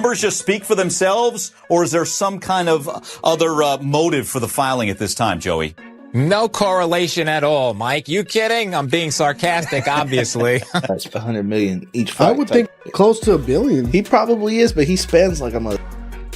numbers just speak for themselves, or is there some kind of other motive for the filing at this time, Joey? No correlation at all, Mike. You kidding? I'm being sarcastic, obviously. That's $100 million each fight. I would think close to $1 billion. He probably is, but he spends like a mother.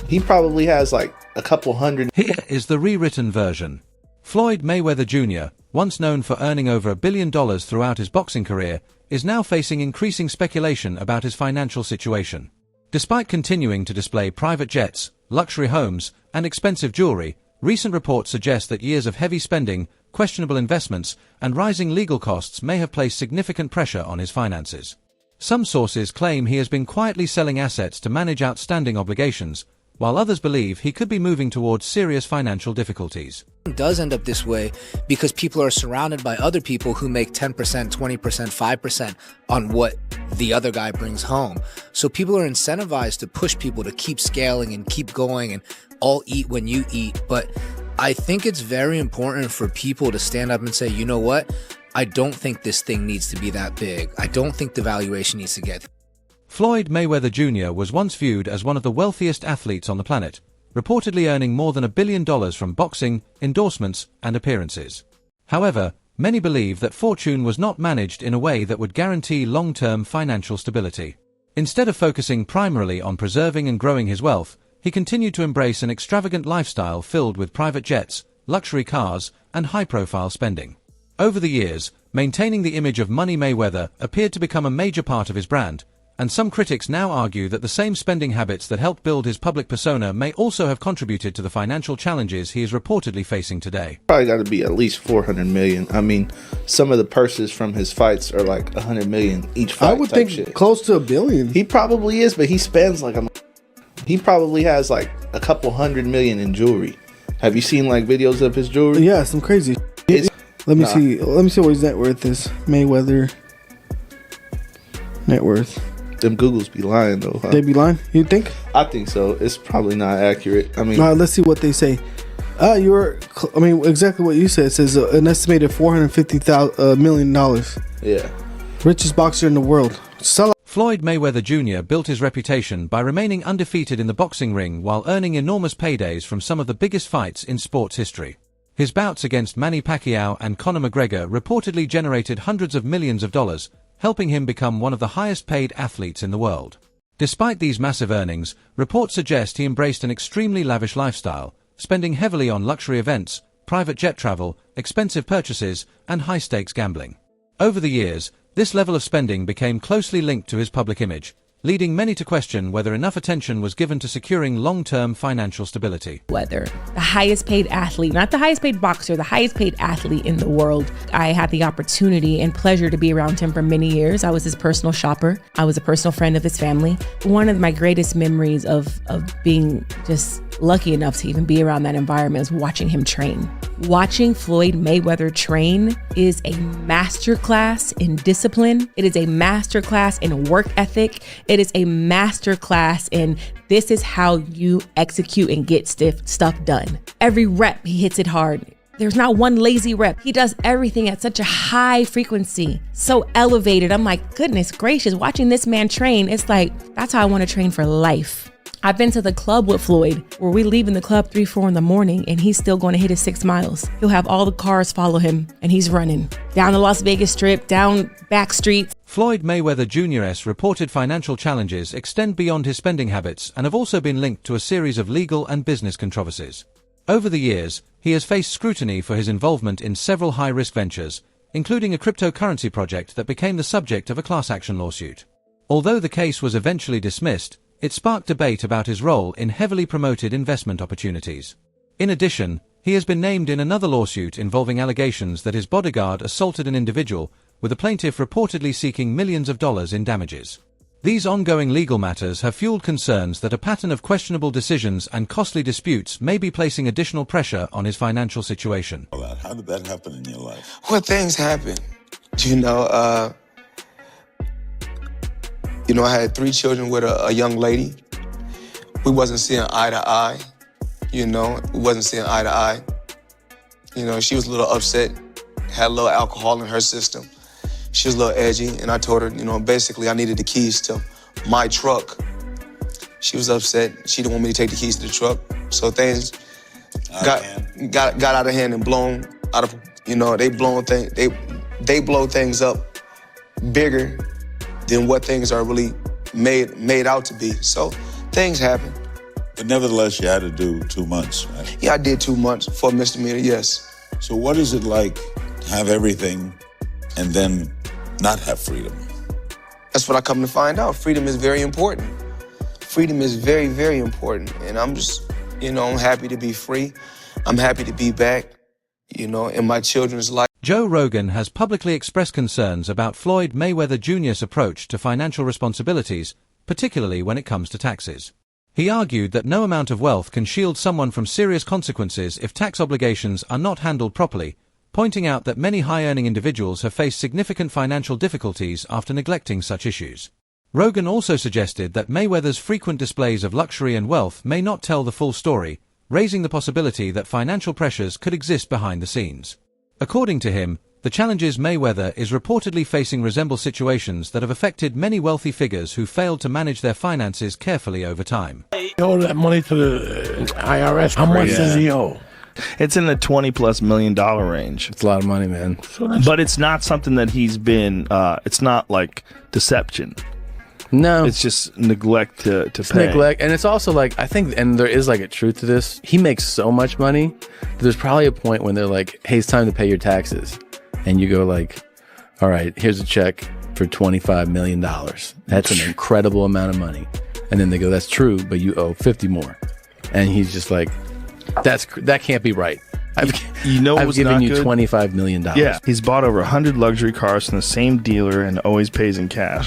He probably has like a couple hundred. Here is the rewritten version. Floyd Mayweather Jr., once known for earning over $1 billion throughout his boxing career, is now facing increasing speculation about his financial situation. Despite continuing to display private jets, luxury homes, and expensive jewelry, recent reports suggest that years of heavy spending, questionable investments, and rising legal costs may have placed significant pressure on his finances. Some sources claim he has been quietly selling assets to manage outstanding obligations, while others believe he could be moving towards serious financial difficulties. It does end up this way because people are surrounded by other people who make 10%, 20%, 5% on what the other guy brings home. So people are incentivized to push people to keep scaling and keep going and all eat when you eat. But I think it's very important for people to stand up and say, you know what? I don't think this thing needs to be that big. I don't think the valuation needs to get. Floyd Mayweather Jr. was once viewed as one of the wealthiest athletes on the planet, reportedly earning more than $1 billion from boxing, endorsements, and appearances. However, many believe that fortune was not managed in a way that would guarantee long-term financial stability. Instead of focusing primarily on preserving and growing his wealth, he continued to embrace an extravagant lifestyle filled with private jets, luxury cars, and high-profile spending. Over the years, maintaining the image of Money Mayweather appeared to become a major part of his brand, and some critics now argue that the same spending habits that helped build his public persona may also have contributed to the financial challenges he is reportedly facing today. Probably got to be at least $400 million. I mean, some of the purses from his fights are like $100 million each fight. I would think close to $1 billion. He probably is, but he spends like a. He probably has like a couple $100 million in jewelry. Have you seen like videos of his jewelry? Yeah, some crazy. Let me see. Let me see what his net worth is. Mayweather net worth. Them Googles be lying though, huh? They be lying? You think? I think so. It's probably not accurate. I mean, let's see what they say. Exactly what you said. It says an estimated $450 million. Yeah. Richest boxer in the world. Floyd Mayweather Jr. built his reputation by remaining undefeated in the boxing ring while earning enormous paydays from some of the biggest fights in sports history. His bouts against Manny Pacquiao and Conor McGregor reportedly generated hundreds of millions of dollars, helping him become one of the highest-paid athletes in the world. Despite these massive earnings, reports suggest he embraced an extremely lavish lifestyle, spending heavily on luxury events, private jet travel, expensive purchases, and high-stakes gambling. Over the years, this level of spending became closely linked to his public image, leading many to question whether enough attention was given to securing long-term financial stability. Whether the highest paid athlete, not the highest paid boxer, the highest paid athlete in the world. I had the opportunity and pleasure to be around him for many years. I was his personal shopper. I was a personal friend of his family. One of my greatest memories of being just lucky enough to even be around that environment is watching him train. Watching Floyd Mayweather train is a masterclass in discipline. It is a masterclass in work ethic. It is a masterclass in this is how you execute and get stuff done. Every rep, he hits it hard. There's not one lazy rep. He does everything at such a high frequency, so elevated. I'm like, goodness gracious, watching this man train, it's like, that's how I want to train for life. I've been to the club with Floyd where we leave in the club 3, 4 in the morning and he's still going to hit his 6 miles. He'll have all the cars follow him and he's running down the Las Vegas Strip, down back streets. Floyd Mayweather Jr.'s reported financial challenges extend beyond his spending habits and have also been linked to a series of legal and business controversies. Over the years, he has faced scrutiny for his involvement in several high-risk ventures, including a cryptocurrency project that became the subject of a class action lawsuit. Although the case was eventually dismissed, it sparked debate about his role in heavily promoted investment opportunities. In addition, he has been named in another lawsuit involving allegations that his bodyguard assaulted an individual, with the plaintiff reportedly seeking millions of dollars in damages. These ongoing legal matters have fueled concerns that a pattern of questionable decisions and costly disputes may be placing additional pressure on his financial situation. How did that happen in your life? Well, things happen. I had 3 children with a young lady. We wasn't seeing eye to eye. We wasn't seeing eye to eye. She was a little upset, had a little alcohol in her system. She was a little edgy, and I told her, basically I needed the keys to my truck. She was upset. She didn't want me to take the keys to the truck. So things got out of hand and blown out of, they blow things up bigger than what things are really made out to be. So things happen. But nevertheless, you had to do 2 months, right? Yeah, I did 2 months for a misdemeanor, yes. So what is it like to have everything and then not have freedom? That's what I come to find out. Freedom is very important. Freedom is very, very important. And I'm just, I'm happy to be free. I'm happy to be back, in my children's life. Joe Rogan has publicly expressed concerns about Floyd Mayweather Jr.'s approach to financial responsibilities, particularly when it comes to taxes. He argued that no amount of wealth can shield someone from serious consequences if tax obligations are not handled properly, pointing out that many high-earning individuals have faced significant financial difficulties after neglecting such issues. Rogan also suggested that Mayweather's frequent displays of luxury and wealth may not tell the full story, raising the possibility that financial pressures could exist behind the scenes. According to him, the challenges Mayweather is reportedly facing resemble situations that have affected many wealthy figures who failed to manage their finances carefully over time. He owed that money to the IRS. How much does he owe? It's in the $20+ million range. It's a lot of money, man. But it's not something that he's been, it's not like deception. No. It's just neglect to it's pay. Neglect. And it's also like, I think, and there is like a truth to this, he makes so much money, there's probably a point when they're like, hey, it's time to pay your taxes. And you go like, all right, here's a check for $25 million. That's an incredible amount of money. And then they go, that's true, but you owe 50 more. And he's just like, that can't be right. I've given you $25 million. Yeah, he's bought over 100 luxury cars from the same dealer and always pays in cash.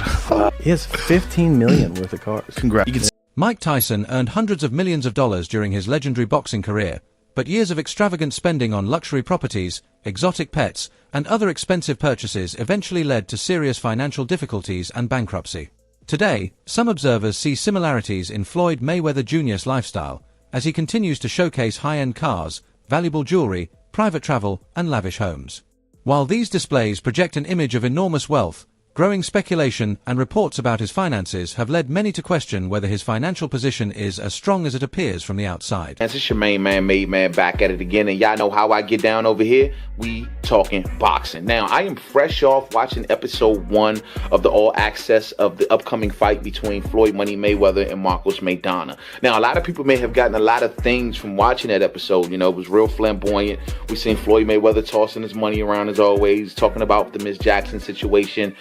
He has $15 million worth of cars. Congrats. Mike Tyson earned hundreds of millions of dollars during his legendary boxing career, but years of extravagant spending on luxury properties, exotic pets, and other expensive purchases eventually led to serious financial difficulties and bankruptcy. Today, some observers see similarities in Floyd Mayweather Jr.'s lifestyle, as he continues to showcase high-end cars, valuable jewelry, private travel, and lavish homes. While these displays project an image of enormous wealth, growing speculation and reports about his finances have led many to question whether his financial position is as strong as it appears from the outside. It's your main man, Made Man, back at it again, and y'all know how I get down over here. We talking boxing. Now, I am fresh off watching episode 1 of the All Access of the upcoming fight between Floyd Money Mayweather and Marcos Maidana. Now, a lot of people may have gotten a lot of things from watching that episode. It was real flamboyant. We seen Floyd Mayweather tossing his money around as always, talking about the Miss Jackson situation.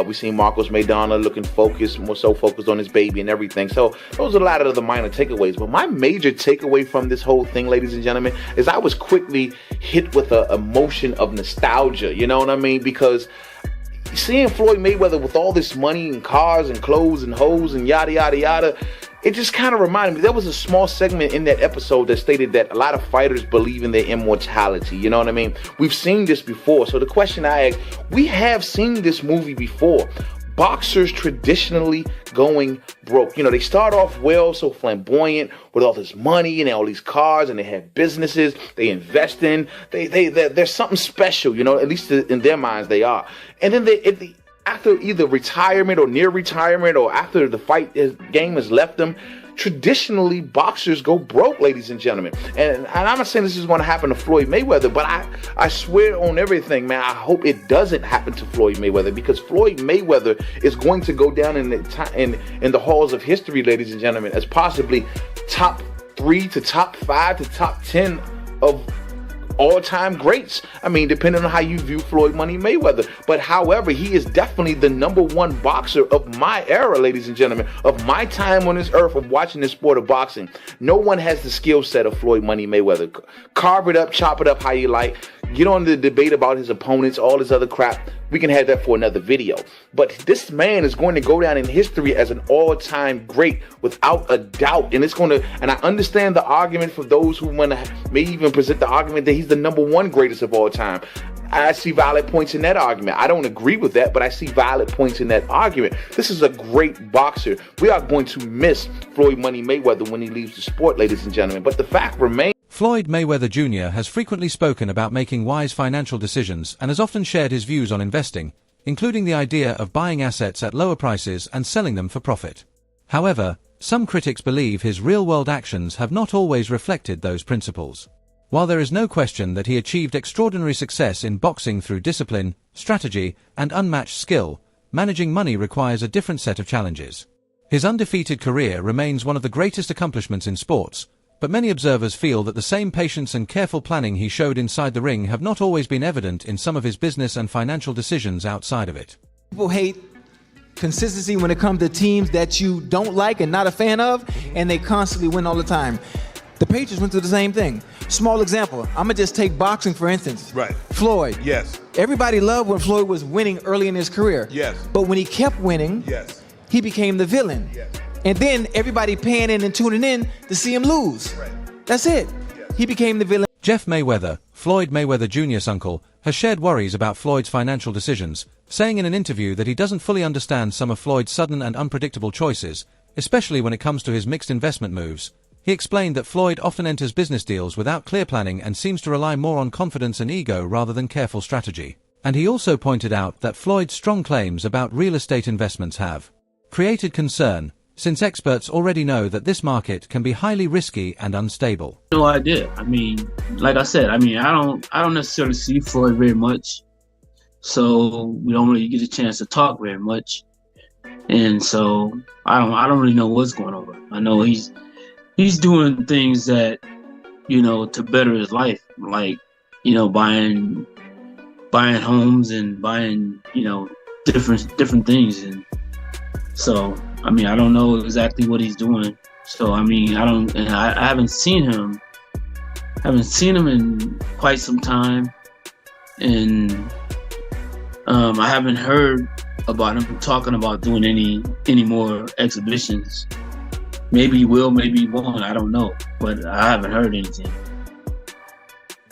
We seen Marcos Maidana looking focused, more so focused on his baby and everything. So those are a lot of the minor takeaways. But my major takeaway from this whole thing, ladies and gentlemen, is I was quickly hit with a emotion of nostalgia. You know what I mean? Because seeing Floyd Mayweather with all this money and cars and clothes and hoes and yada, yada, yada, it just kind of reminded me, there was a small segment in that episode that stated that a lot of fighters believe in their immortality. You know what I mean? We've seen this before. So the question I ask, we have seen this movie before. Boxers traditionally going broke. They start off well, so flamboyant with all this money and all these cars, and they have businesses they invest in. There's something special, at least in their minds they are. And then after either retirement or near retirement or after the fight game has left them, traditionally boxers go broke, ladies and gentlemen. And I'm not saying this is going to happen to Floyd Mayweather, but I swear on everything, man, I hope it doesn't happen to Floyd Mayweather, because Floyd Mayweather is going to go down in the halls of history, ladies and gentlemen, as possibly top 3 to top 5 to top 10 of all-time greats. I mean, depending on how you view Floyd Money Mayweather. But however, he is definitely the #1 boxer of my era, ladies and gentlemen, of my time on this earth of watching this sport of boxing. No one has the skill set of Floyd Money Mayweather. Carve it up, chop it up how you like. Get on the debate about his opponents, all this other crap. We can have that for another video. But this man is going to go down in history as an all-time great without a doubt. And I understand the argument for those who may even present the argument that he's the #1 greatest of all time. I see valid points in that argument. I don't agree with that, but I see valid points in that argument. This is a great boxer. We are going to miss Floyd Money Mayweather when he leaves the sport, ladies and gentlemen. But the fact remains, Floyd Mayweather Jr. has frequently spoken about making wise financial decisions and has often shared his views on investing, including the idea of buying assets at lower prices and selling them for profit. However, some critics believe his real-world actions have not always reflected those principles. While there is no question that he achieved extraordinary success in boxing through discipline, strategy, and unmatched skill, managing money requires a different set of challenges. His undefeated career remains one of the greatest accomplishments in sports, but many observers feel that the same patience and careful planning he showed inside the ring have not always been evident in some of his business and financial decisions outside of it. People hate consistency when it comes to teams that you don't like and not a fan of, and they constantly win all the time. The Patriots went through the same thing. Small example, I'm gonna just take boxing for instance. Right. Floyd. Yes. Everybody loved when Floyd was winning early in his career. Yes. But when he kept winning, yes, he became the villain. Yes. And then everybody paying in and tuning in to see him lose. Right. That's it. Yes. He became the villain. Jeff Mayweather, Floyd Mayweather Jr.'s uncle, has shared worries about Floyd's financial decisions, saying in an interview that he doesn't fully understand some of Floyd's sudden and unpredictable choices, especially when it comes to his mixed investment moves. He explained that Floyd often enters business deals without clear planning and seems to rely more on confidence and ego rather than careful strategy. And he also pointed out that Floyd's strong claims about real estate investments have created concern, since experts already know that this market can be highly risky and unstable. No idea. I mean, like I said, I don't necessarily see Floyd very much, so we don't really get a chance to talk very much, and so I don't really know what's going on. I know he's doing things that, to better his life, like, buying homes and buying, different things. And so, I don't know exactly what he's doing. So, I haven't seen him in quite some time. And I haven't heard about him talking about doing any more exhibitions. Maybe he will, maybe he won't, I don't know. But I haven't heard anything.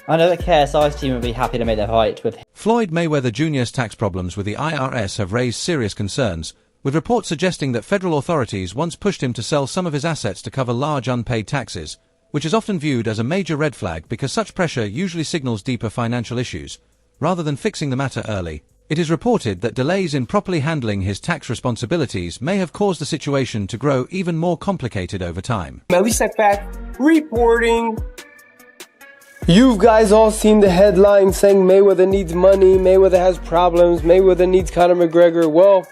I know that KSI's team would be happy to make their fight with him. Floyd Mayweather Jr.'s tax problems with the IRS have raised serious concerns, with reports suggesting that federal authorities once pushed him to sell some of his assets to cover large unpaid taxes, which is often viewed as a major red flag because such pressure usually signals deeper financial issues, rather than fixing the matter early. It is reported that delays in properly handling his tax responsibilities may have caused the situation to grow even more complicated over time. We sat back reporting. You guys all seen the headline saying Mayweather needs money, Mayweather has problems, Mayweather needs Conor McGregor. Well,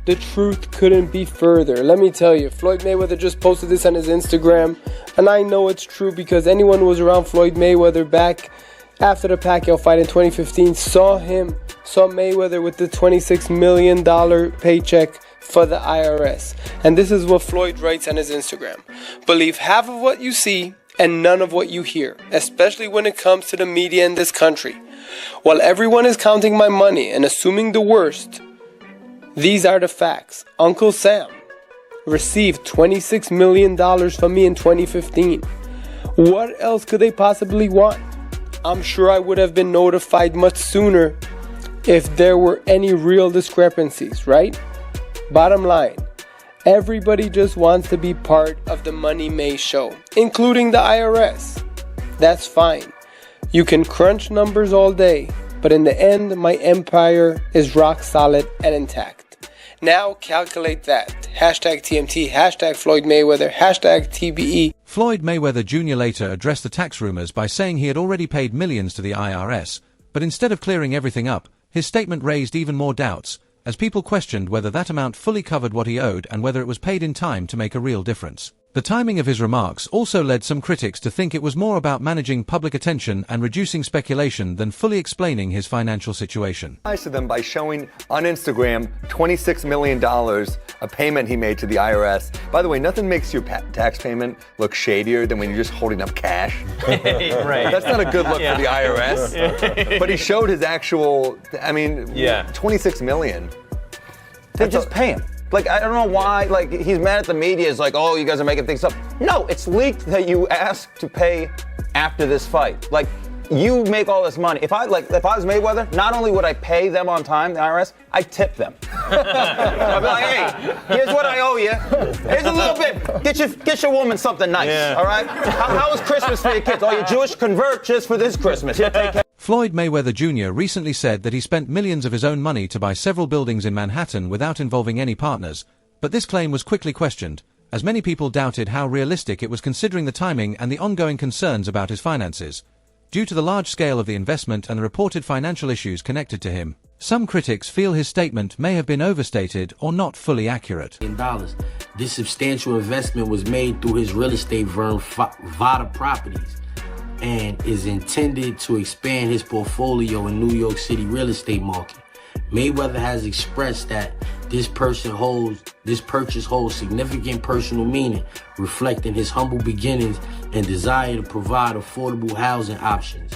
the truth couldn't be further. Let me tell you, Floyd Mayweather just posted this on his Instagram, and I know it's true because anyone who was around Floyd Mayweather back after the Pacquiao fight in 2015 saw Mayweather with the $26 million paycheck for the IRS. And this is what Floyd writes on his Instagram. Believe half of what you see and none of what you hear, especially when it comes to the media in this country. While everyone is counting my money and assuming the worst, these are the facts. Uncle Sam received $26 million from me in 2015. What else could they possibly want? I'm sure I would have been notified much sooner if there were any real discrepancies, right? Bottom line, everybody just wants to be part of the Money May show, including the IRS. That's fine. You can crunch numbers all day, but in the end, my empire is rock solid and intact. Now calculate that. Hashtag TMT, hashtag Floyd Mayweather, hashtag TBE. Floyd Mayweather Jr. later addressed the tax rumors by saying he had already paid millions to the IRS, but instead of clearing everything up, his statement raised even more doubts, as people questioned whether that amount fully covered what he owed and whether it was paid in time to make a real difference. The timing of his remarks also led some critics to think it was more about managing public attention and reducing speculation than fully explaining his financial situation. To them by showing on Instagram $26 million, a payment he made to the IRS. By the way, nothing makes your tax payment look shadier than when you're just holding up cash. Right. That's not a good look for the IRS. But he showed his actual, 26 million. They just pay him. Like, I don't know why, like, he's mad at the media. It's like, oh, you guys are making things up. No, it's leaked that you asked to pay after this fight. Like, you make all this money. If I was Mayweather, not only would I pay them on time, the IRS, I'd tip them. I'd be like, hey, here's what I owe you. Here's a little bit. Get your woman something nice, all right? How was Christmas for your kids? Oh, you're Jewish? Convert just for this Christmas. Here, take care. Floyd Mayweather Jr. recently said that he spent millions of his own money to buy several buildings in Manhattan without involving any partners, but this claim was quickly questioned, as many people doubted how realistic it was considering the timing and the ongoing concerns about his finances. Due to the large scale of the investment and the reported financial issues connected to him, some critics feel his statement may have been overstated or not fully accurate. This substantial investment was made through his real estate firm, Vada Properties, and is intended to expand his portfolio in New York City real estate market. Mayweather has expressed that this purchase holds significant personal meaning, reflecting his humble beginnings and desire to provide affordable housing options.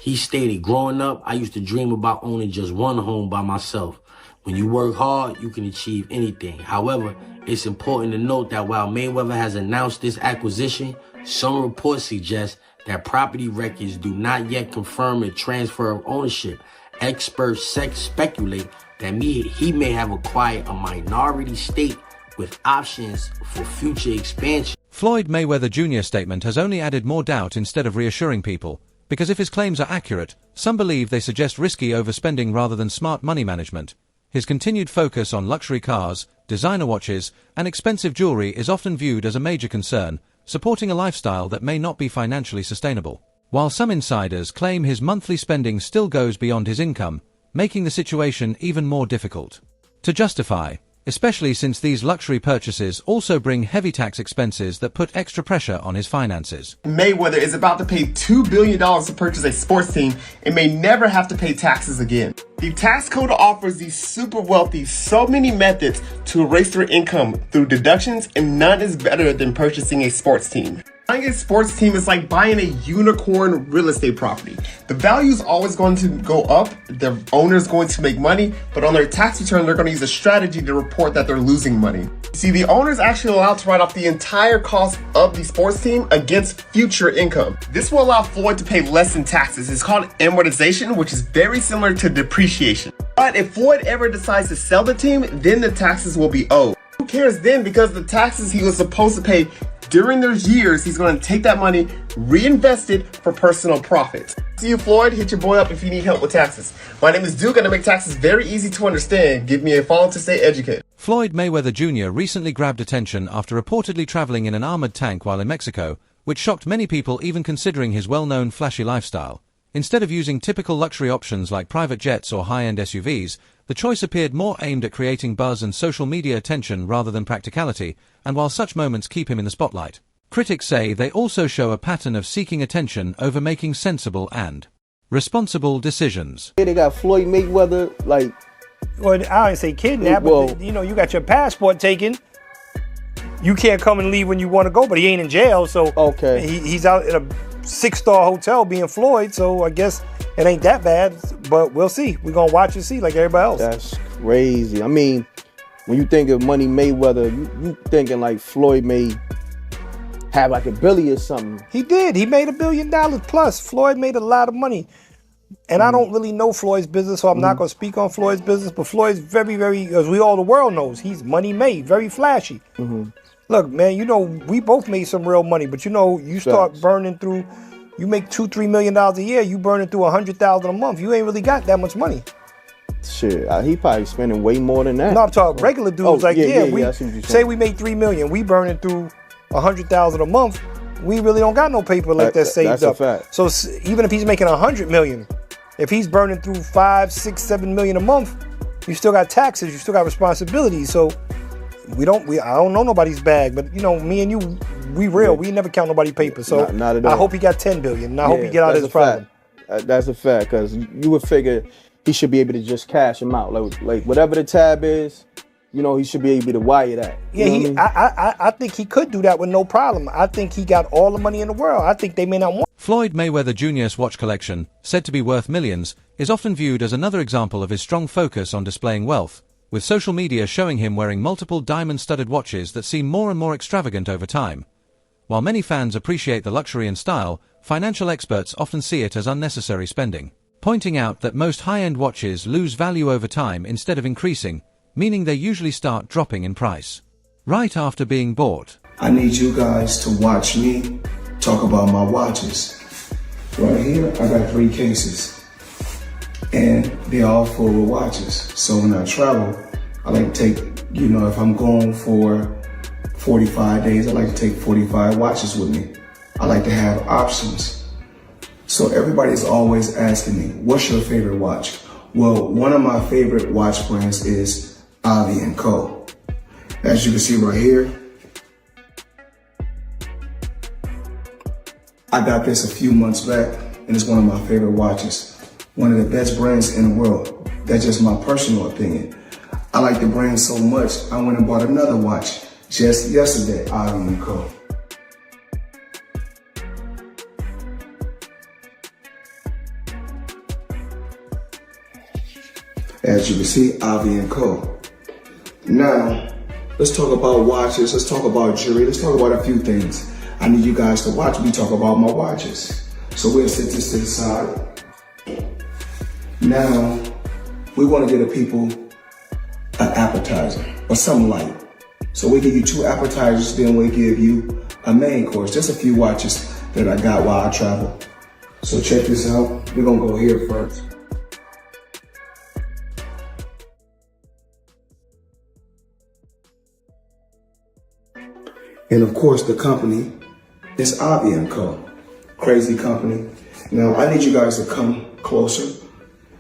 He stated, "Growing up, I used to dream about owning just one home by myself. When you work hard, you can achieve anything. However, it's important to note that while Mayweather has announced this acquisition, some reports suggest that property records do not yet confirm a transfer of ownership. Experts speculate that he may have acquired a minority stake with options for future expansion." Floyd Mayweather Jr.'s statement has only added more doubt instead of reassuring people, because if his claims are accurate, some believe they suggest risky overspending rather than smart money management. His continued focus on luxury cars, designer watches, and expensive jewelry is often viewed as a major concern, supporting a lifestyle that may not be financially sustainable. While some insiders claim his monthly spending still goes beyond his income, making the situation even more difficult to justify, especially since these luxury purchases also bring heavy tax expenses that put extra pressure on his finances. Mayweather is about to pay $2 billion to purchase a sports team and may never have to pay taxes again. The tax code offers these super wealthy so many methods to erase their income through deductions, and none is better than purchasing a sports team. Buying a sports team is like buying a unicorn real estate property. The value is always going to go up, the owner is going to make money, but on their tax return, they're going to use a strategy to report that they're losing money. See, the owner is actually allowed to write off the entire cost of the sports team against future income. This will allow Floyd to pay less in taxes. It's called amortization, which is very similar to depreciation. But if Floyd ever decides to sell the team, then the taxes will be owed. Who cares then? Because the taxes he was supposed to pay during those years, he's going to take that money, reinvest it for personal profit. See you, Floyd. Hit your boy up if you need help with taxes. My name is Duke, and I make taxes very easy to understand. Give me a follow to stay educated. Floyd Mayweather Jr. recently grabbed attention after reportedly traveling in an armored tank while in Mexico, which shocked many people even considering his well-known flashy lifestyle. Instead of using typical luxury options like private jets or high-end SUVs, the choice appeared more aimed at creating buzz and social media attention rather than practicality, and while such moments keep him in the spotlight, critics say they also show a pattern of seeking attention over making sensible and responsible decisions. They got Floyd Mayweather, like... Well, I didn't say kidnapped, but you know, you got your passport taken. You can't come and leave when you want to go, but he ain't in jail, so okay. He's out at a 6-star hotel being Floyd, so I guess it ain't that bad, but we'll see. We're going to watch and see like everybody else. That's crazy. I mean, when you think of Money Mayweather, you thinking like Floyd may have like $1 billion or something. He did. He made $1 billion plus. Floyd made a lot of money. And I don't really know Floyd's business, so I'm not going to speak on Floyd's business, but Floyd's very, very, as the world knows, he's money made, very flashy. Look, man, you know, we both made some real money, but you know, you start burning through, you make $2-3 million a year, you burning through $100,000 a month. You ain't really got that much money. Shit, he probably spending way more than that. No, I'm talking regular dudes. We say we make $3 million, we burning through $100,000 a month. We really don't got no paper like that saved up. That's a fact. So even if he's making $100 million, if he's burning through $5, $6, $7 million a month, you still got taxes, you still got responsibilities. So I don't know nobody's bag, but you know, me and you, we real. We never count nobody's paper. So not at all. I hope he got $10 billion. And I hope he get out of his problem. That's a fact, because you would figure he should be able to just cash him out. Like whatever the tab is, you know, he should be able to wire that. Yeah, I think he could do that with no problem. I think he got all the money in the world. I think they may not want. Floyd Mayweather Jr.'s watch collection, said to be worth millions, is often viewed as another example of his strong focus on displaying wealth, with social media showing him wearing multiple diamond-studded watches that seem more and more extravagant over time. While many fans appreciate the luxury and style, financial experts often see it as unnecessary spending, pointing out that most high-end watches lose value over time instead of increasing, meaning they usually start dropping in price right after being bought. I need you guys to watch me talk about my watches. Right here, I got 3 cases, and they're all full of watches. So when I travel, I like to take, you know, if I'm going for 45 days. I like to take 45 watches with me. I like to have options. So everybody's always asking me, what's your favorite watch? Well, one of my favorite watch brands is Avi & Co. As you can see right here, I got this a few months back, and it's one of my favorite watches. One of the best brands in the world. That's just my personal opinion. I like the brand so much, I went and bought another watch just yesterday, Avi & Co. As you can see, Avi & Co. Now, let's talk about watches, let's talk about jewelry, let's talk about a few things. I need you guys to watch me talk about my watches. So we'll set this to the side. Now, we want to get the people an appetizer or something light. So we give you 2 appetizers, then we give you a main course. Just a few watches that I got while I travel. So check this out. We're gonna go here first. And of course, the company is Avi & Co. Crazy company. Now, I need you guys to come closer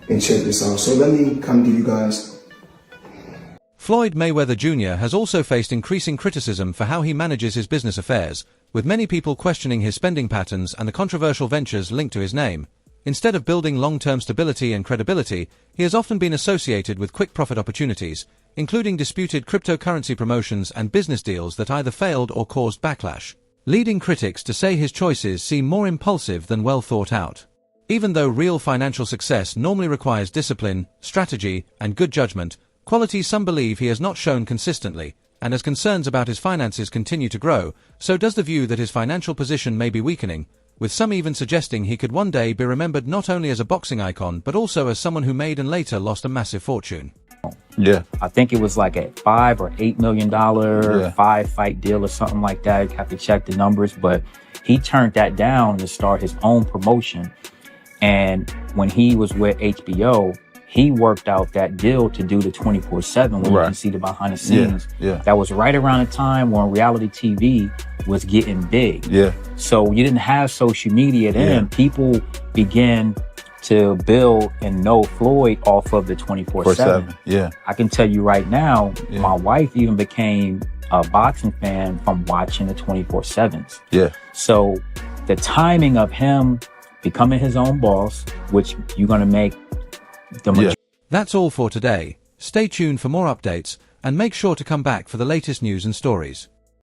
and check this out. So let me come to you guys. Floyd Mayweather Jr. has also faced increasing criticism for how he manages his business affairs, with many people questioning his spending patterns and the controversial ventures linked to his name. Instead of building long-term stability and credibility, he has often been associated with quick profit opportunities, including disputed cryptocurrency promotions and business deals that either failed or caused backlash, leading critics to say his choices seem more impulsive than well thought out. Even though real financial success normally requires discipline, strategy, and good judgment, qualities some believe he has not shown consistently, and as concerns about his finances continue to grow, so does the view that his financial position may be weakening, with some even suggesting he could one day be remembered not only as a boxing icon but also as someone who made and later lost a massive fortune. Yeah, I think it was like a $5 or $8 million 5-fight deal or something like that. You have to check the numbers, but he turned that down to start his own promotion. And when he was with HBO, he worked out that deal to do the 24/7 where you can see the behind the scenes. That was right around the time when reality TV was getting big. So you didn't have social media then. People began to build and know Floyd off of the 24/7. I can tell you right now, my wife even became a boxing fan from watching the 24/7s. So the timing of him becoming his own boss, which you're going to make the majority. That's all for today. Stay tuned for more updates and make sure to come back for the latest news and stories.